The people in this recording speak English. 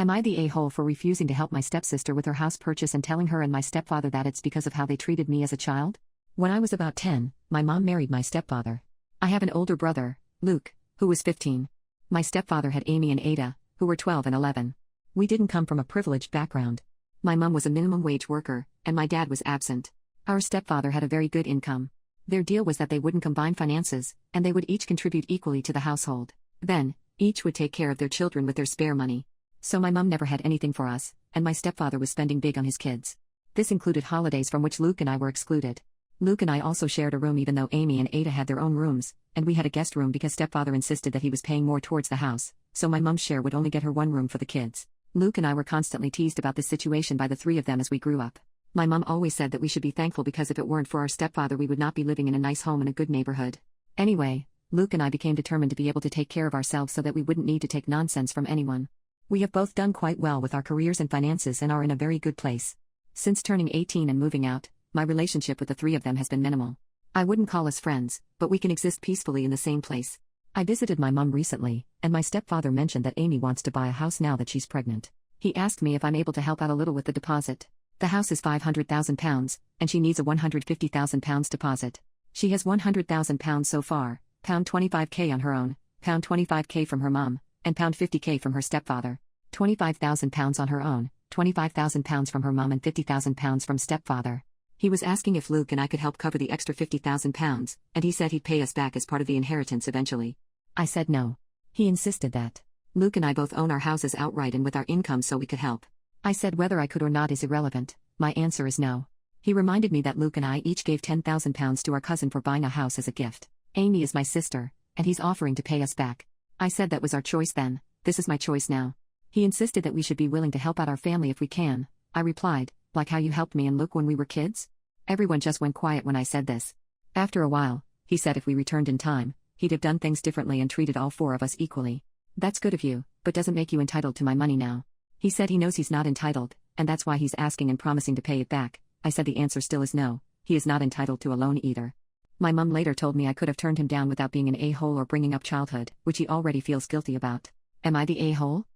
Am I the a-hole for refusing to help my stepsister with her house purchase and telling her and my stepfather that it's because of how they treated me as a child? When I was about 10, my mom married my stepfather. I have an older brother, Luke, who was 15. My stepfather had Amy and AITA, who were 12 and 11. We didn't come from a privileged background. My mom was a minimum wage worker, and my dad was absent. Our stepfather had a very good income. Their deal was that they wouldn't combine finances, and they would each contribute equally to the household. Then, each would take care of their children with their spare money. So my mom never had anything for us, and my stepfather was spending big on his kids. This included holidays from which Luke and I were excluded. Luke and I also shared a room even though Amy and AITA had their own rooms, and we had a guest room because stepfather insisted that he was paying more towards the house, so my mom's share would only get her one room for the kids. Luke and I were constantly teased about this situation by the three of them as we grew up. My mom always said that we should be thankful because if it weren't for our stepfather we would not be living in a nice home in a good neighborhood. Anyway, Luke and I became determined to be able to take care of ourselves so that we wouldn't need to take nonsense from anyone. We have both done quite well with our careers and finances and are in a very good place. Since turning 18 and moving out, my relationship with the three of them has been minimal. I wouldn't call us friends, but we can exist peacefully in the same place. I visited my mom recently, and my stepfather mentioned that Amy wants to buy a house now that she's pregnant. He asked me if I'm able to help out a little with the deposit. The house is £500,000, and she needs a £150,000 deposit. She has £100,000 so far, £25,000 on her own, £25,000 from her mom, and £50,000 from her stepfather. £25,000 on her own, £25,000 from her mom and £50,000 from stepfather. He was asking if Luke and I could help cover the extra £50,000, and he said he'd pay us back as part of the inheritance eventually. I said no. He insisted that Luke and I both own our houses outright and with our income so we could help. I said whether I could or not is irrelevant, my answer is no. He reminded me that Luke and I each gave £10,000 to our cousin for buying a house as a gift. Amy is my sister, and he's offering to pay us back. I said that was our choice then, this is my choice now. He insisted that we should be willing to help out our family if we can. I replied, like how you helped me and Luke when we were kids? Everyone just went quiet when I said this. After a while, he said if we returned in time, he'd have done things differently and treated all four of us equally. That's good of you, but doesn't make you entitled to my money now. He said he knows he's not entitled, and that's why he's asking and promising to pay it back. I said the answer still is no, he is not entitled to a loan either. My mom later told me I could have turned him down without being an a-hole or bringing up childhood, which he already feels guilty about. Am I the a-hole?